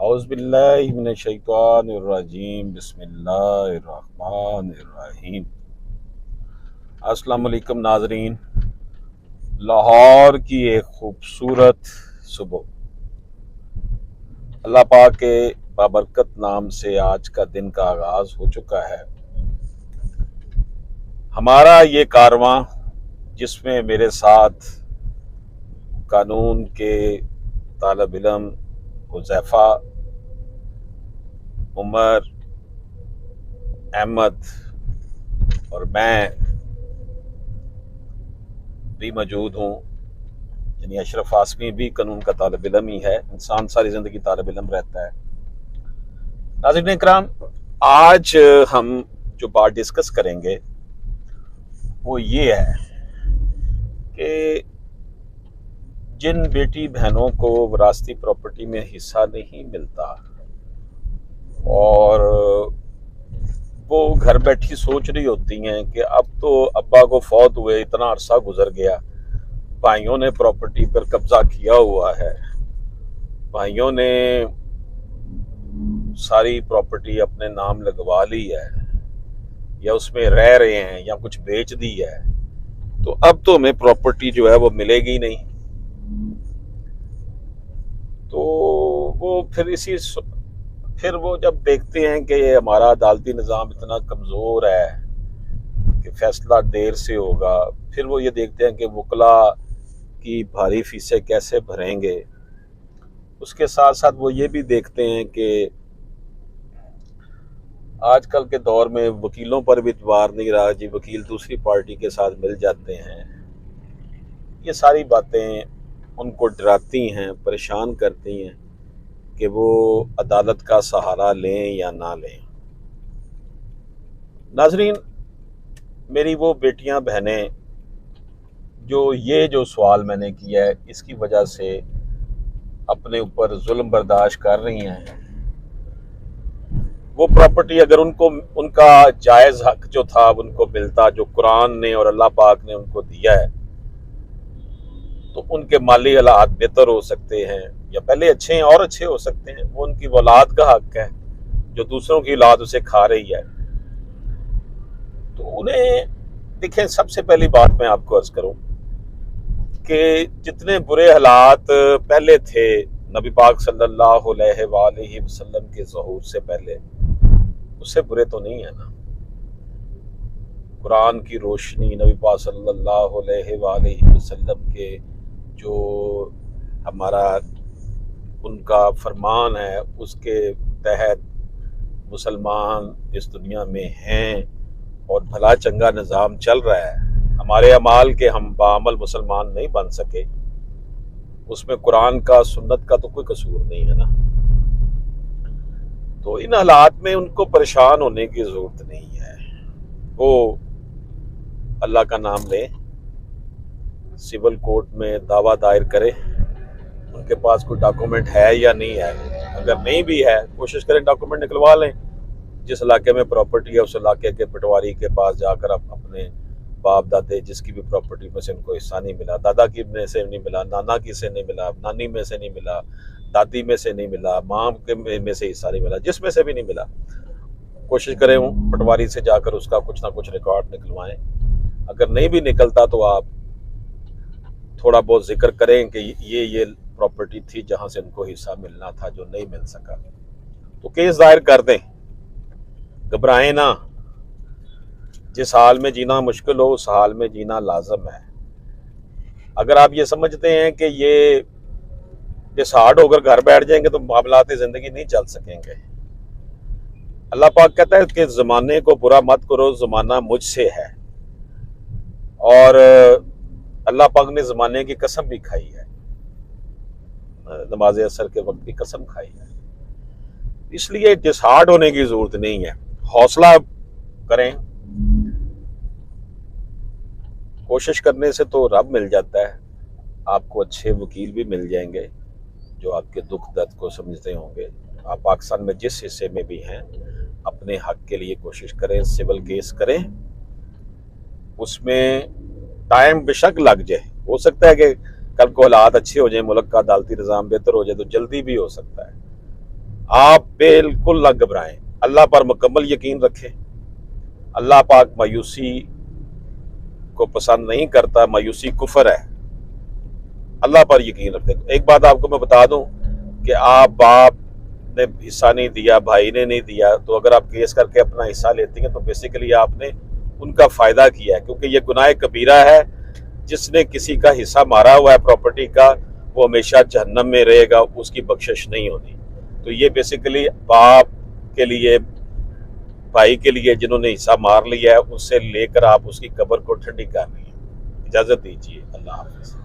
اعوذ باللہ من الشیطان الرجیم بسم اللہ الرحمن الرحیم۔ السلام علیکم ناظرین، لاہور کی ایک خوبصورت صبح، اللہ پاک کے بابرکت نام سے آج کا دن کا آغاز ہو چکا ہے۔ ہمارا یہ کارواں جس میں میرے ساتھ قانون کے طالب علم حذیفہ، عمر، احمد اور میں بھی موجود ہوں، یعنی اشرف آسمی بھی قانون کا طالب علم ہی ہے۔ انسان ساری زندگی طالب علم رہتا ہے۔ ناظرین اکرام، آج ہم جو بات ڈسکس کریں گے وہ یہ ہے کہ جن بیٹی بہنوں کو وراثتی پراپرٹی میں حصہ نہیں ملتا اور وہ گھر بیٹھی سوچ رہی ہوتی ہیں کہ اب تو ابا کو فوت ہوئے اتنا عرصہ گزر گیا، بھائیوں نے پراپرٹی پر قبضہ کیا ہوا ہے، بھائیوں نے ساری پراپرٹی اپنے نام لگوا لی ہے یا اس میں رہ رہے ہیں یا کچھ بیچ دی ہے، تو اب تو ہمیں پراپرٹی جو ہے وہ ملے گی نہیں۔ تو وہ پھر وہ جب دیکھتے ہیں کہ ہمارا عدالتی نظام اتنا کمزور ہے کہ فیصلہ دیر سے ہوگا، پھر وہ یہ دیکھتے ہیں کہ وکلا کی بھاری فیسیں کیسے بھریں گے۔ اس کے ساتھ ساتھ وہ یہ بھی دیکھتے ہیں کہ آج کل کے دور میں وکیلوں پر بھی اعتبار نہیں رہا، جی وکیل دوسری پارٹی کے ساتھ مل جاتے ہیں۔ یہ ساری باتیں ان کو ڈراتی ہیں، پریشان کرتی ہیں کہ وہ عدالت کا سہارا لیں یا نہ لیں۔ ناظرین، میری وہ بیٹیاں بہنیں جو سوال میں نے کیا ہے اس کی وجہ سے اپنے اوپر ظلم برداشت کر رہی ہیں، وہ پراپرٹی اگر ان کا جائز حق جو تھا ان کو ملتا، جو قرآن نے اور اللہ پاک نے ان کو دیا ہے، تو ان کے مالی حالات بہتر ہو سکتے ہیں یا پہلے اچھے ہیں اور اچھے ہو سکتے ہیں۔ وہ ان کی اولاد کا حق ہے جو دوسروں کی اولاد اسے کھا رہی ہے۔ تو انہیں دیکھیں، سب سے پہلی بات میں آپ کو عرض کروں کہ جتنے برے حالات پہلے تھے نبی پاک صلی اللہ علیہ وآلہ وسلم کے ظہور سے پہلے، اس سے برے تو نہیں ہے نا۔ قرآن کی روشنی، نبی پاک صلی اللہ علیہ وآلہ وسلم کے جو ہمارا ان کا فرمان ہے اس کے تحت مسلمان اس دنیا میں ہیں اور بھلا چنگا نظام چل رہا ہے۔ ہمارے اعمال کے ہم بعمل مسلمان نہیں بن سکے، اس میں قرآن کا سنت کا تو کوئی قصور نہیں ہے نا۔ تو ان حالات میں ان کو پریشان ہونے کی ضرورت نہیں ہے، وہ اللہ کا نام لے، سول کورٹ میں دعویٰ دائر کرے، ان کے پاس کوئی ڈاکومنٹ ہے یا نہیں ہے، اگر نہیں بھی ہے کوشش کریں ڈاکومنٹ نکلوا لیں۔ جس علاقے میں پراپرٹی ہے اس علاقے کے پٹواری کے پاس جا کر اپنے باپ دادے جس کی بھی پراپرٹی میں سے ان کو حصہ نہیں ملا، دادا کی میں سے نہیں ملا، نانا کی سے نہیں ملا، نانی میں سے نہیں ملا، دادی میں سے نہیں ملا، ماں کے میں سے حصہ نہیں ملا، جس میں سے بھی نہیں ملا، کوشش کریں پٹواری سے جا کر اس کا کچھ نہ کچھ ریکارڈ نکلوائیں۔ اگر نہیں بھی نکلتا تو آپ تھوڑا بہت ذکر کریں کہ یہ پراپرٹی تھی جہاں سے ان کو حصہ ملنا تھا جو نہیں مل سکا، تو کیس دائر کر دیں، گھبرائیں نہ۔ جس حال میں جینا مشکل ہو اس حال میں جینا لازم ہے۔ اگر آپ یہ سمجھتے ہیں کہ یہ ڈسہارڈ ہو کر گھر بیٹھ جائیں گے تو معاملات زندگی نہیں چل سکیں گے۔ اللہ پاک کہتا ہے کہ زمانے کو برا مت کرو، زمانہ مجھ سے ہے، اور اللہ پاک نے زمانے کی قسم بھی کھائی ہے، نماز عصر کے وقت کی قسم کھائی ہے۔ اس لیے ڈسہارڈ ہونے کی ضرورت نہیں ہے، حوصلہ کریں، کوشش کرنے سے تو رب مل جاتا ہے، آپ کو اچھے وکیل بھی مل جائیں گے جو آپ کے دکھ درد کو سمجھتے ہوں گے۔ آپ پاکستان میں جس حصے میں بھی ہیں اپنے حق کے لیے کوشش کریں، سول کیس کریں، اس میں ٹائم بے شک لگ جائے، ہو سکتا ہے کہ کل کو حالات اچھے ہو جائیں، ملک کا عدالتی نظام بہتر ہو جائے تو جلدی بھی ہو سکتا ہے، آپ بالکل نہ گھبرائیں، اللہ پر مکمل یقین رکھیں۔ اللہ پاک مایوسی کو پسند نہیں کرتا، مایوسی کفر ہے۔ اللہ پر یقین رکھتے۔ ایک بات آپ کو میں بتا دوں کہ آپ باپ نے حصہ نہیں دیا، بھائی نے نہیں دیا، تو اگر آپ کیس کر کے اپنا حصہ لیتی ہیں تو بیسیکلی آپ نے ان کا فائدہ کیا ہے، کیونکہ یہ گناہ کبیرہ ہے۔ جس نے کسی کا حصہ مارا ہوا ہے پراپرٹی کا، وہ ہمیشہ جہنم میں رہے گا، اس کی بخشش نہیں ہونی۔ تو یہ بیسیکلی باپ کے لیے، بھائی کے لیے جنہوں نے حصہ مار لیا ہے، اس سے لے کر آپ اس کی قبر کو ٹھنڈی کر رہی ہیں۔ اجازت دیجیے، اللہ حافظ۔